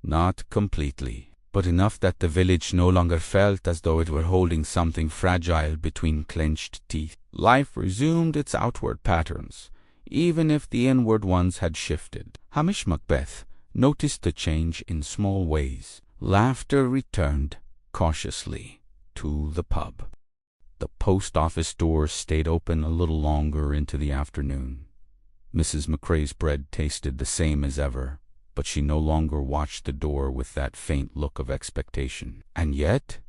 not completely, but enough that the village no longer felt as though it were holding something fragile between clenched teeth. Life resumed its outward patterns, even if the inward ones had shifted. Hamish Macbeth noticed the change in small ways. Laughter returned cautiously to the pub. The post office doors stayed open a little longer into the afternoon. Mrs. McCrae's bread tasted the same as ever, but she no longer watched the door with that faint look of expectation. And yet,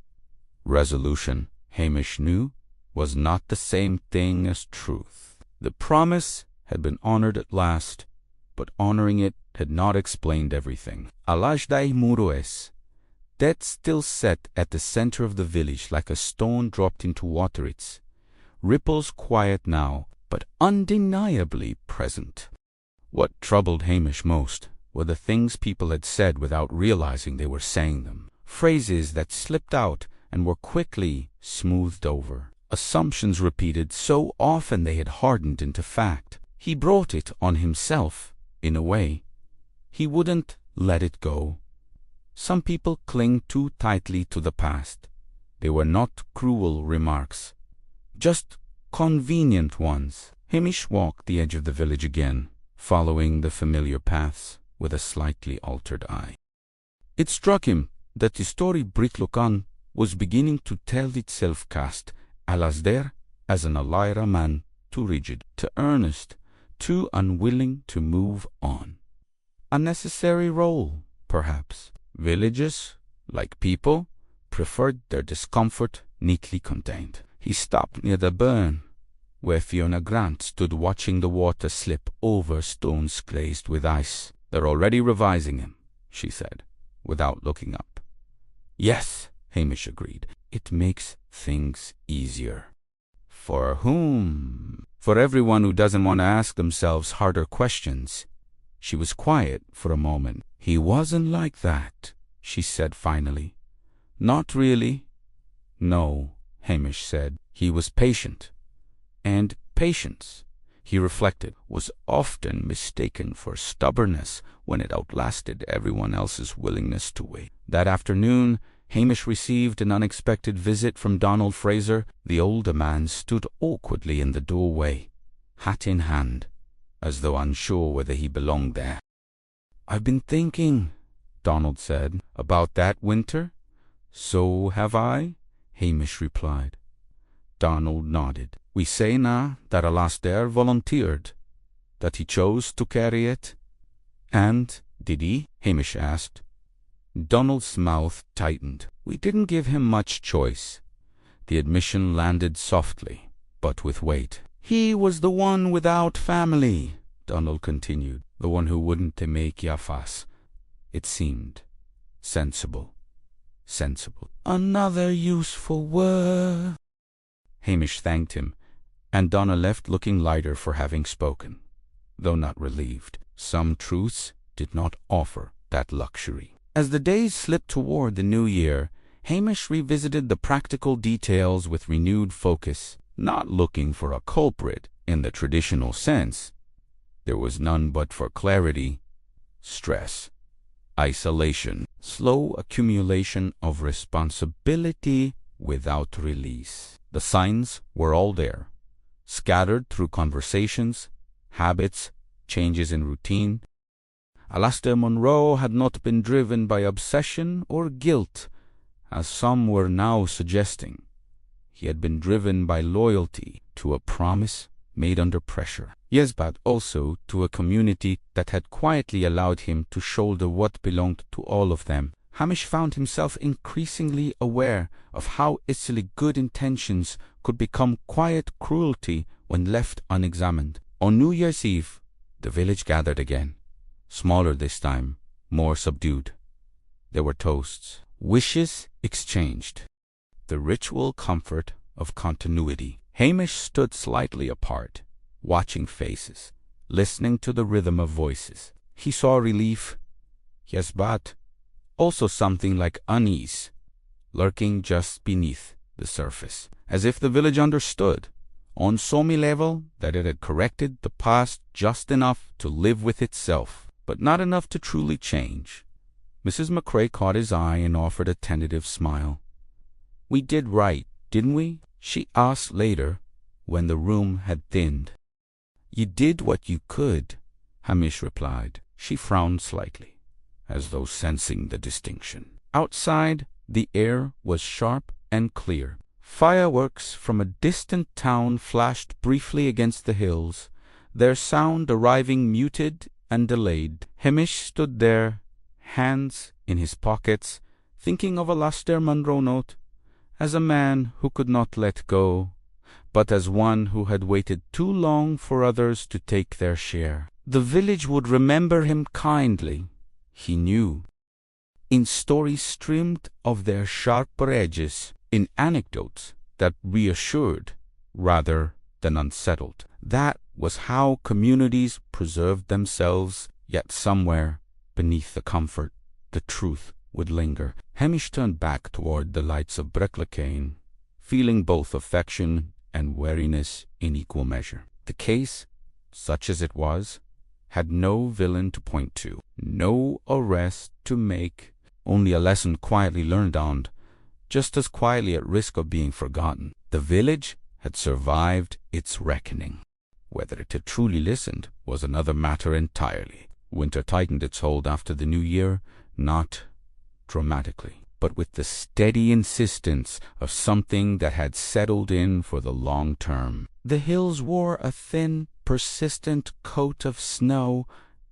resolution, Hamish knew, was not the same thing as truth. The promise had been honored at last, but honoring it had not explained everything. Alajdai Murues, dead still set at the center of the village like a stone dropped into water, its ripples quiet now, but undeniably present. What troubled Hamish most were the things people had said without realizing they were saying them. Phrases that slipped out and were quickly smoothed over. Assumptions repeated so often they had hardened into fact. He brought it on himself, in a way. He wouldn't let it go. Some people cling too tightly to the past. They were not cruel remarks, just convenient ones. Hamish walked the edge of the village again, following the familiar paths with a slightly altered eye. It struck him that the story Bracklecan was beginning to tell itself cast Alasdair as an Alira man too rigid, too earnest, too unwilling to move on. A necessary role, perhaps. Villages, like people, preferred their discomfort neatly contained. He stopped near the burn, where Fiona Grant stood watching the water slip over stones glazed with ice. "They're already revising him," she said, without looking up. "Yes," Hamish agreed. "It makes things easier." For whom? For everyone who doesn't want to ask themselves harder questions. She was quiet for a moment. "He wasn't like that," she said finally. "Not really." "No," Hamish said. "He was patient. And patience," he reflected, was often mistaken for stubbornness when it outlasted everyone else's willingness to wait. That afternoon, Hamish received an unexpected visit from Donald Fraser. The older man stood awkwardly in the doorway, hat in hand, as though unsure whether he belonged there. "I've been thinking," Donald said, "about that winter." "So have I," Hamish replied. Donald nodded. "We say now that Alastair volunteered, that he chose to carry it." "And did he?" Hamish asked. Donald's mouth tightened. "We didn't give him much choice." The admission landed softly, but with weight. "He was the one without family," Donald continued. "The one who wouldn't make Yafas." It seemed sensible. Sensible. "Another useful word." Hamish thanked him, and Donna left looking lighter for having spoken, though not relieved. Some truths did not offer that luxury. As the days slipped toward the new year, Hamish revisited the practical details with renewed focus, not looking for a culprit in the traditional sense. There was none but for clarity, stress, isolation, slow accumulation of responsibility without release. The signs were all there, scattered through conversations, habits, changes in routine. Alastair Munro had not been driven by obsession or guilt, as some were now suggesting. He had been driven by loyalty to a promise made under pressure. Yes, but also to a community that had quietly allowed him to shoulder what belonged to all of them. Hamish found himself increasingly aware of how easily good intentions could become quiet cruelty when left unexamined. On New Year's Eve, the village gathered again, smaller this time, more subdued. There were toasts, wishes exchanged, the ritual comfort of continuity. Hamish stood slightly apart, watching faces, listening to the rhythm of voices. He saw relief, yes, but also something like unease, lurking just beneath the surface, as if the village understood, on some level, that it had corrected the past just enough to live with itself, but not enough to truly change. Mrs. McCrae caught his eye and offered a tentative smile. "We did right, didn't we?" she asked later, when the room had thinned. "You did what you could," Hamish replied. She frowned slightly, as though sensing the distinction. Outside, the air was sharp and clear. Fireworks from a distant town flashed briefly against the hills, their sound arriving muted and delayed. Hamish stood there, hands in his pockets, thinking of a Alastair Munro note, as a man who could not let go, but as one who had waited too long for others to take their share. The village would remember him kindly, he knew, in stories streamed of their sharper edges, in anecdotes that reassured rather than unsettled. That was how communities preserved themselves, yet somewhere beneath the comfort, the truth would linger. Hamish turned back toward the lights of Breclacane, feeling both affection and weariness in equal measure. The case, such as it was, had no villain to point to, no arrest to make, only a lesson quietly learned on, just as quietly at risk of being forgotten. The village had survived its reckoning. Whether it had truly listened was another matter entirely. Winter tightened its hold after the new year, not dramatically, but with the steady insistence of something that had settled in for the long term. The hills wore a thin, persistent coat of snow,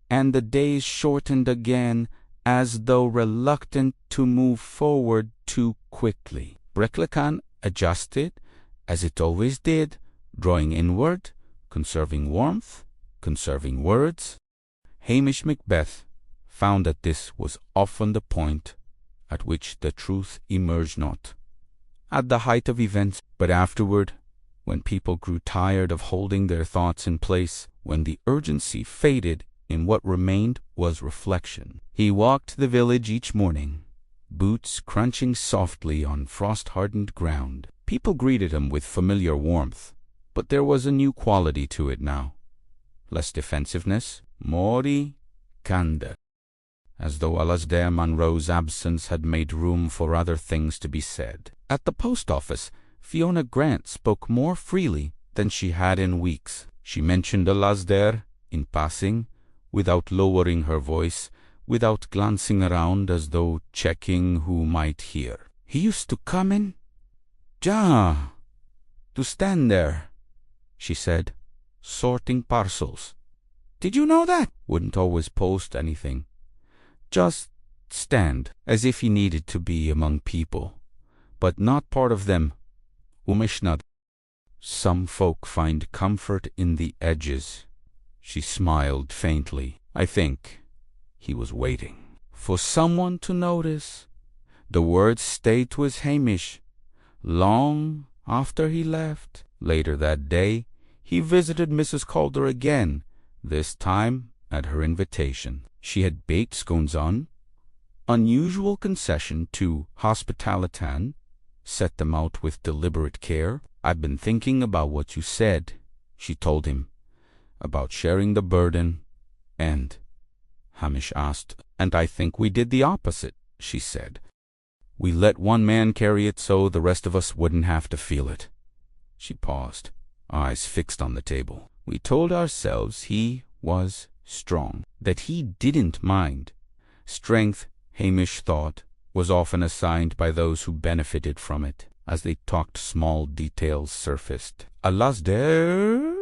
and the days shortened again, as though reluctant to move forward too quickly. Breclacane adjusted, as it always did, drawing inward, conserving warmth, conserving words. Hamish Macbeth found that this was often the point at which the truth emerged, not at the height of events, but afterward, when people grew tired of holding their thoughts in place, when the urgency faded and what remained was reflection. He walked the village each morning, boots crunching softly on frost-hardened ground. People greeted him with familiar warmth, but there was a new quality to it now. Less defensiveness, more candor, as though Alastair Munro's absence had made room for other things to be said. At the post office, Fiona Grant spoke more freely than she had in weeks. She mentioned Alastair in passing, without lowering her voice, without glancing around as though checking who might hear. "He used to come in, to stand there," she said, "sorting parcels. Did you know that? Wouldn't always post anything. Just stand, as if he needed to be among people, but not part of them. Umishnad. Some folk find comfort in the edges." She smiled faintly. I think he was waiting for someone to notice. The words stayed with Hamish long after he left. Later that day, he visited Mrs. Calder again, this time at her invitation. She had baked scones on, unusual concession to hospitalitan, set them out with deliberate care. "I've been thinking about what you said," she told him, "about sharing the burden, and," Hamish asked, "and I think we did the opposite," she said. "We let one man carry it so the rest of us wouldn't have to feel it." She paused, eyes fixed on the table. "We told ourselves he was strong, that he didn't mind." Strength, Hamish thought, was often assigned by those who benefited from it. As they talked, small details surfaced. "Alastair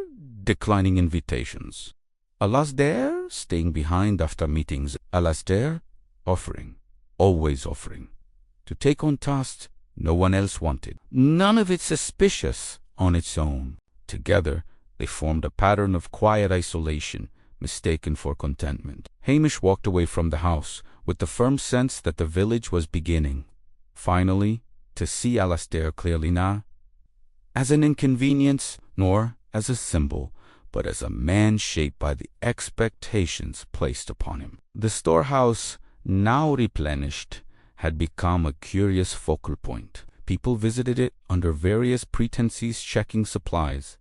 declining invitations. Alasdair staying behind after meetings. Alasdair offering, always offering, to take on tasks no one else wanted. None of it suspicious on its own. Together, they formed a pattern of quiet isolation, mistaken for contentment. Hamish walked away from the house with the firm sense that the village was beginning, finally, to see Alasdair clearly, not as an inconvenience, nor as a symbol, but as a man shaped by the expectations placed upon him. The storehouse, now replenished, had become a curious focal point. People visited it under various pretenses, checking supplies,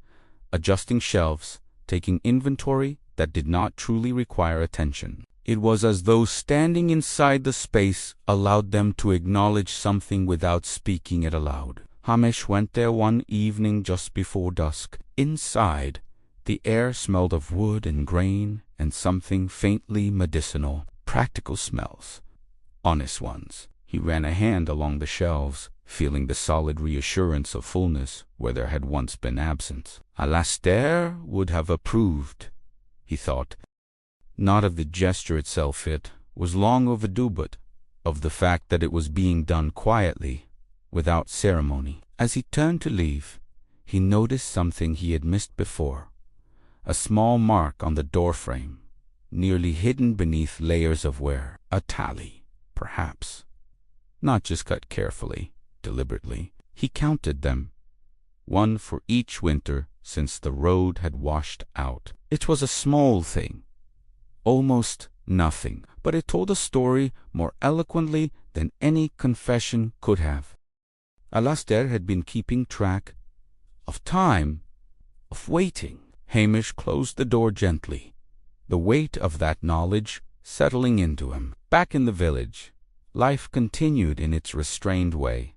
adjusting shelves, taking inventory that did not truly require attention. It was as though standing inside the space allowed them to acknowledge something without speaking it aloud. Hamish went there one evening just before dusk. Inside, the air smelled of wood and grain and something faintly medicinal. Practical smells, honest ones. He ran a hand along the shelves, feeling the solid reassurance of fullness where there had once been absence. Alasdair would have approved, he thought, not of the gesture itself, it was long overdue, but of the fact that it was being done quietly, without ceremony. As he turned to leave, he noticed something he had missed before, a small mark on the doorframe, nearly hidden beneath layers of wear. A tally, perhaps. Not just cut carefully, deliberately. He counted them, one for each winter since the road had washed out. It was a small thing, almost nothing, but it told a story more eloquently than any confession could have. Alasdair had been keeping track of time, of waiting. Hamish closed the door gently, the weight of that knowledge settling into him. Back in the village, life continued in its restrained way.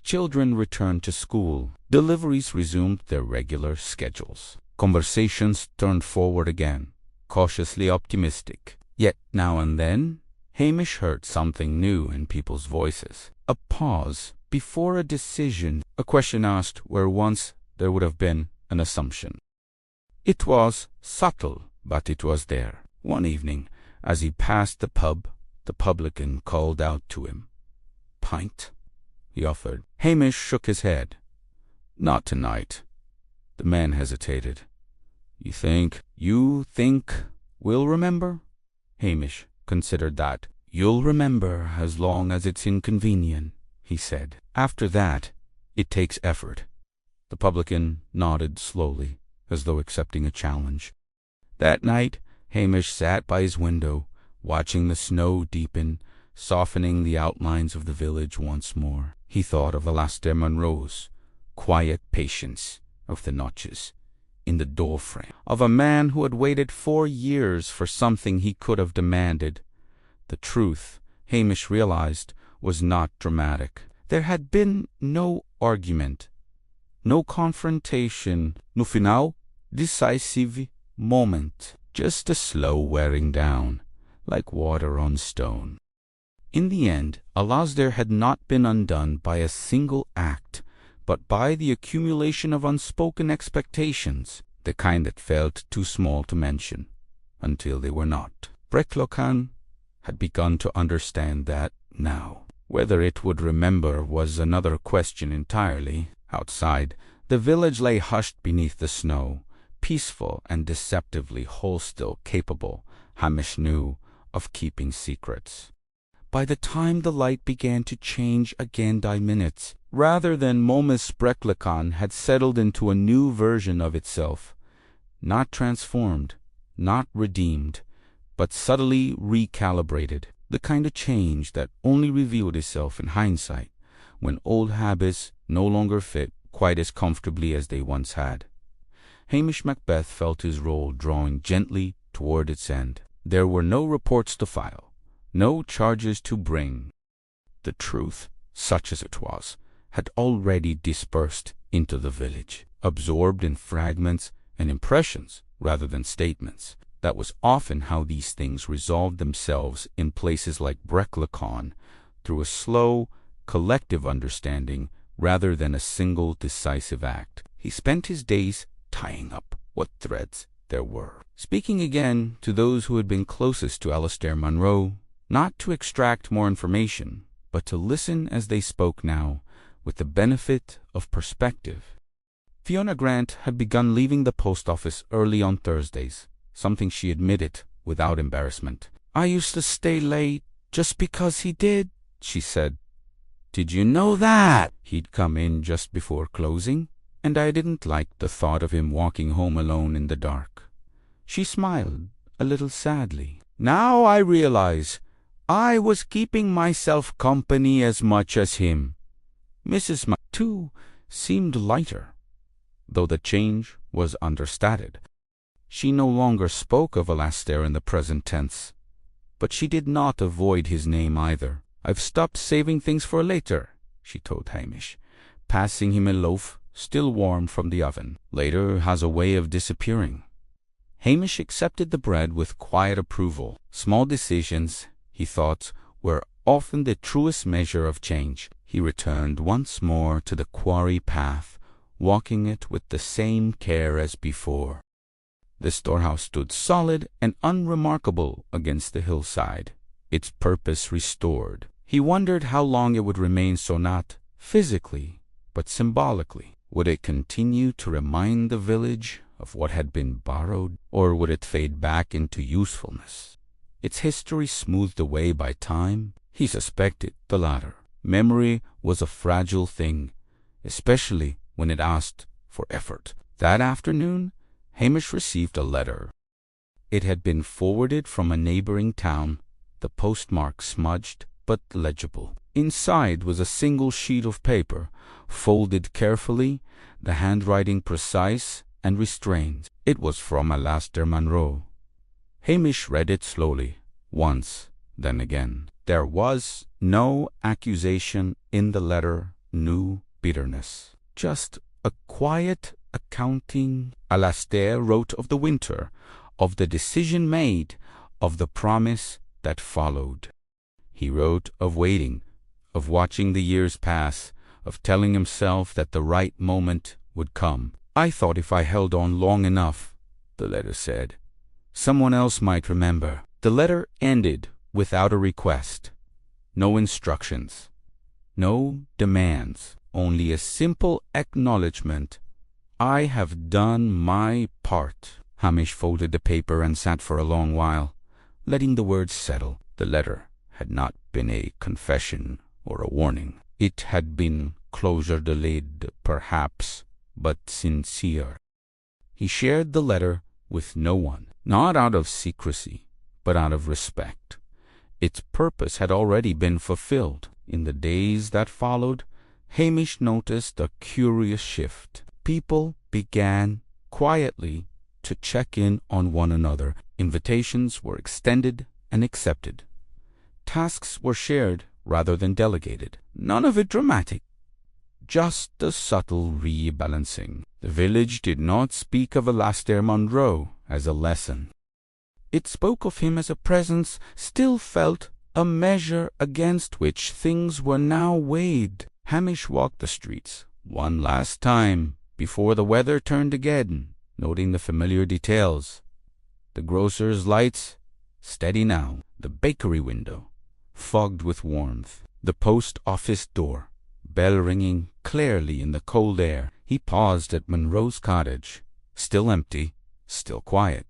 Children returned to school. Deliveries resumed their regular schedules. Conversations turned forward again, cautiously optimistic. Yet now and then, Hamish heard something new in people's voices. A pause before a decision, a question asked where once there would have been an assumption. It was subtle, but it was there. One evening, as he passed the pub, the publican called out to him. "Pint?" he offered. Hamish shook his head. "Not tonight." The man hesitated. You think we'll remember?" Hamish considered that. "You'll remember as long as it's inconvenient," he said. "After that, it takes effort." The publican nodded slowly, as though accepting a challenge. That night, Hamish sat by his window, watching the snow deepen, softening the outlines of the village once more. He thought of Alasdair Munro's quiet patience, of the notches in the doorframe, of a man who had waited 4 years for something he could have demanded. The truth, Hamish realized, was not dramatic. There had been no argument, no confrontation, no final, decisive moment, just a slow wearing down, like water on stone. In the end, Alasdair had not been undone by a single act, but by the accumulation of unspoken expectations, the kind that felt too small to mention, until they were not. Breclocan had begun to understand that now. Whether it would remember was another question entirely. Outside, the village lay hushed beneath the snow, peaceful and deceptively whole-still capable, Hamish knew, of keeping secrets. By the time the light began to change again by minutes, rather than moments, Breclocan had settled into a new version of itself, not transformed, not redeemed, but subtly recalibrated, the kind of change that only revealed itself in hindsight, when old habits no longer fit quite as comfortably as they once had. Hamish Macbeth felt his role drawing gently toward its end. There were no reports to file, no charges to bring. The truth, such as it was, had already dispersed into the village, absorbed in fragments and impressions rather than statements. That was often how these things resolved themselves in places like Breclocan, through a slow, collective understanding rather than a single decisive act. He spent his days tying up what threads there were. Speaking again to those who had been closest to Alastair Munro, not to extract more information, but to listen as they spoke now, with the benefit of perspective. Fiona Grant had begun leaving the post office early on Thursdays, something she admitted without embarrassment. "I used to stay late just because he did," she said. "Did you know that?" He'd come in just before closing, and I didn't like the thought of him walking home alone in the dark. She smiled a little sadly. "Now I realize I was keeping myself company as much as him." Mrs. Macbeth, too, seemed lighter, though the change was understated. She no longer spoke of Alastair in the present tense, but she did not avoid his name either. "I've stopped saving things for later," she told Hamish, passing him a loaf still warm from the oven. "Later has a way of disappearing." Hamish accepted the bread with quiet approval. Small decisions, he thought, were often the truest measure of change. He returned once more to the quarry path, walking it with the same care as before. The storehouse stood solid and unremarkable against the hillside, its purpose restored. He wondered how long it would remain so, not physically, but symbolically. Would it continue to remind the village of what had been borrowed, or would it fade back into usefulness, its history smoothed away by time? He suspected the latter. Memory was a fragile thing, especially when it asked for effort. That afternoon, Hamish received a letter. It had been forwarded from a neighboring town, the postmark smudged but legible. Inside was a single sheet of paper, folded carefully, the handwriting precise and restrained. It was from Alastair Munro. Hamish read it slowly, once, then again. There was no accusation in the letter, no bitterness. Just a quiet accounting. Alastair wrote of the winter, of the decision made, of the promise that followed. He wrote of waiting, of watching the years pass, of telling himself that the right moment would come. "I thought if I held on long enough," the letter said, "someone else might remember." The letter ended without a request, no instructions, no demands, only a simple acknowledgment. "I have done my part." Hamish folded the paper and sat for a long while, letting the words settle. The letter had not been a confession or a warning. It had been closure delayed, perhaps, but sincere. He shared the letter with no one, not out of secrecy, but out of respect. Its purpose had already been fulfilled. In the days that followed, Hamish noticed a curious shift. People began quietly to check in on one another. Invitations were extended and accepted. Tasks were shared rather than delegated. None of it dramatic, just a subtle rebalancing. The village did not speak of Alastair Munro as a lesson. It spoke of him as a presence still felt, a measure against which things were now weighed. Hamish walked the streets one last time before the weather turned again, noting the familiar details. The grocer's lights, steady now. The bakery window, fogged with warmth. The post office door, bell ringing clearly in the cold air. He paused at Munro's cottage, still empty, still quiet.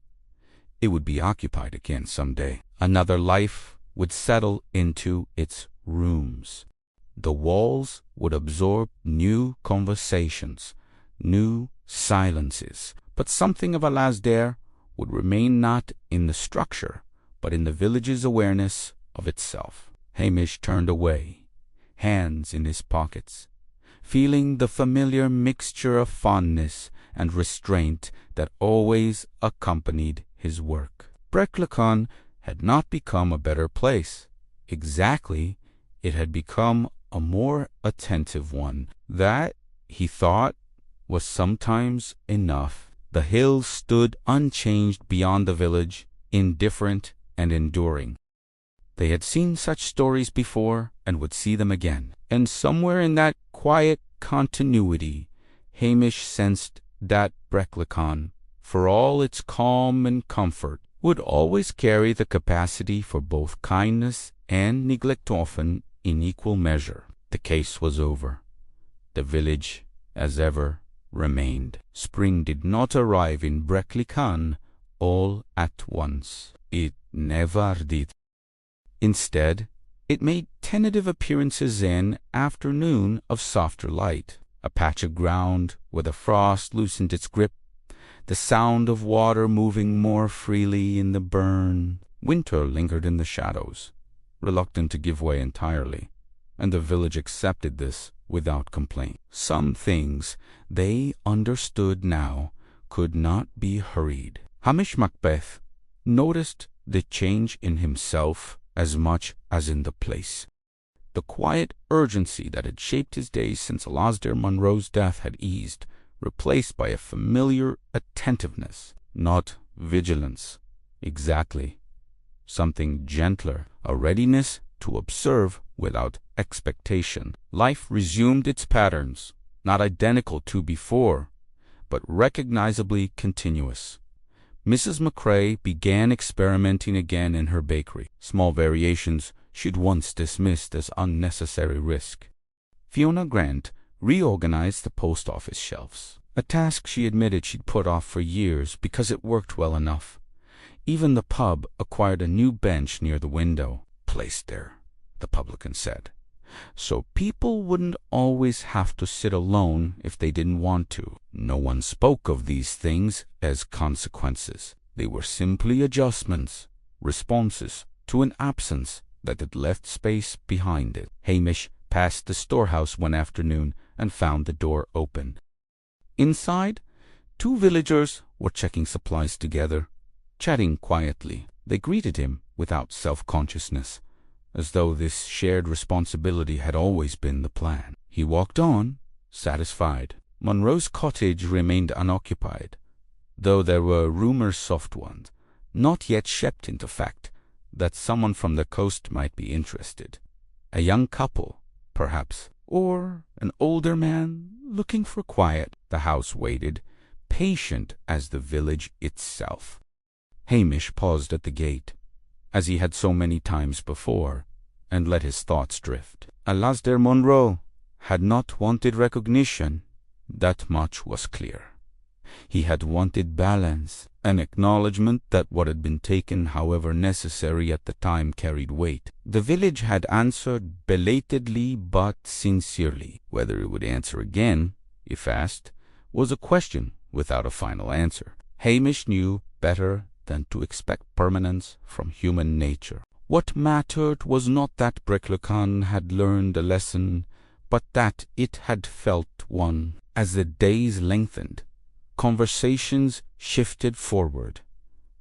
It would be occupied again some day. Another life would settle into its rooms. The walls would absorb new conversations, new silences. But something of Alastair would remain not in the structure, but in the village's awareness of itself. Hamish turned away, hands in his pockets, feeling the familiar mixture of fondness and restraint that always accompanied his work. Breclacon had not become a better place. Exactly, it had become a more attentive one. That, he thought, was sometimes enough. The hills stood unchanged beyond the village, indifferent and enduring. They had seen such stories before and would see them again. And somewhere in that quiet continuity, Hamish sensed that Breclacon for all its calm and comfort, would always carry the capacity for both kindness and neglect, often in equal measure. The case was over. The village, as ever, remained. Spring did not arrive in Breckley all at once. It never did. Instead, it made tentative appearances in afternoon of softer light, a patch of ground where the frost loosened its grip, the sound of water moving more freely in the burn. Winter lingered in the shadows, reluctant to give way entirely, and the village accepted this without complaint. Some things they understood now could not be hurried. Hamish Macbeth noticed the change in himself as much as in the place. The quiet urgency that had shaped his days since Alasdair Munro's death had eased, replaced by a familiar attentiveness, not vigilance, exactly, something gentler, a readiness to observe without expectation. Life resumed its patterns, not identical to before, but recognizably continuous. Mrs. McCrae began experimenting again in her bakery, small variations she'd once dismissed as unnecessary risk. Fiona Grant reorganized the post office shelves, a task she admitted she'd put off for years because it worked well enough. Even the pub acquired a new bench near the window, placed there, the publican said, so people wouldn't always have to sit alone if they didn't want to. No one spoke of these things as consequences. They were simply adjustments, responses to an absence that had left space behind it. Hamish passed the storehouse one afternoon and found the door open. Inside, two villagers were checking supplies together, chatting quietly. They greeted him without self-consciousness, as though this shared responsibility had always been the plan. He walked on, satisfied. Munro's cottage remained unoccupied, though there were rumors, soft ones, not yet shaped into fact, that someone from the coast might be interested. A young couple, perhaps, or an older man looking for quiet. The house waited, patient as the village itself. Hamish paused at the gate, as he had so many times before, and let his thoughts drift. Alasdair Munro had not wanted recognition, that much was clear. He had wanted balance, an acknowledgment that what had been taken, however necessary at the time, carried weight. The village had answered belatedly but sincerely. Whether it would answer again, if asked, was a question without a final answer. Hamish knew better than to expect permanence from human nature. What mattered was not that Breckley had learned a lesson, but that it had felt one. As the days lengthened, conversations shifted forward.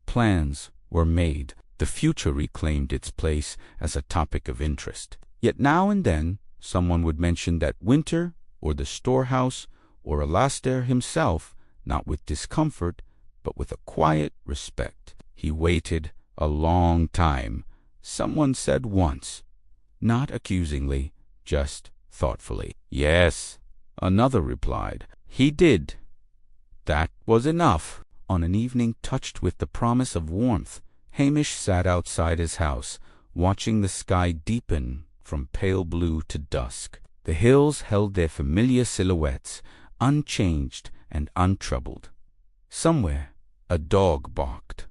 Plans were made. The future reclaimed its place as a topic of interest. Yet now and then someone would mention that winter, or the storehouse, or Alasdair himself, not with discomfort, but with a quiet respect. He waited a long time. Someone said once, not accusingly, just thoughtfully. Yes, another replied. He did. That was enough. On an evening touched with the promise of warmth, Hamish sat outside his house, watching the sky deepen from pale blue to dusk. The hills held their familiar silhouettes, unchanged and untroubled. Somewhere a dog barked.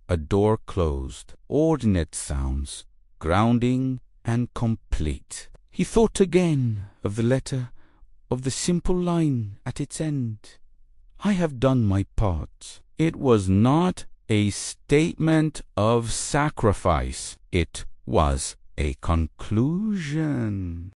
A door closed. Ordinate sounds, grounding and complete. He thought again of the letter, of the simple line at its end. I have done my part. It was not a statement of sacrifice. It was a conclusion.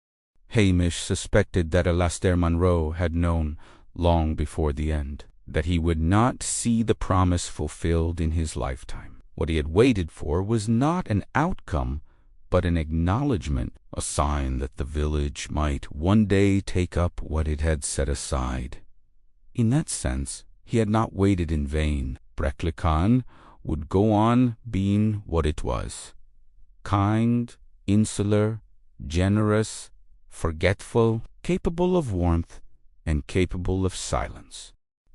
Hamish suspected that Alasdair Munro had known long before the end that he would not see the promise fulfilled in his lifetime. What he had waited for was not an outcome, but an acknowledgment, a sign that the village might one day take up what it had set aside. In that sense, he had not waited in vain. Breckley would go on being what it was: kind, insular, generous, forgetful, capable of warmth, and capable of silence.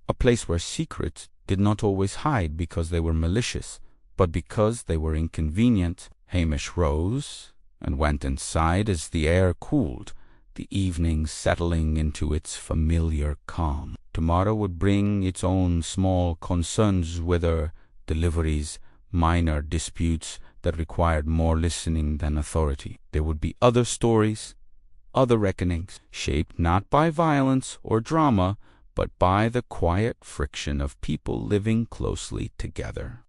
A place where secrets did not always hide because they were malicious, but because they were inconvenient. Hamish rose and went inside as the air cooled, the evening settling into its familiar calm. Tomorrow would bring its own small concerns, weather, deliveries, minor disputes that required more listening than authority. There would be other stories, other reckonings, shaped not by violence or drama, but by the quiet friction of people living closely together.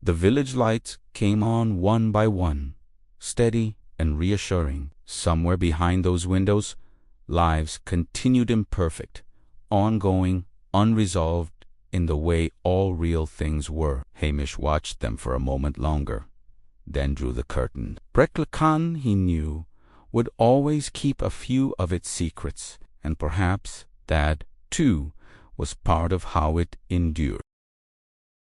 The village lights came on one by one, steady and reassuring. Somewhere behind those windows, lives continued imperfect, ongoing, unresolved in the way all real things were. Hamish watched them for a moment longer, then drew the curtain. Breclacan, he knew, would always keep a few of its secrets, and perhaps that, too, was part of how it endured.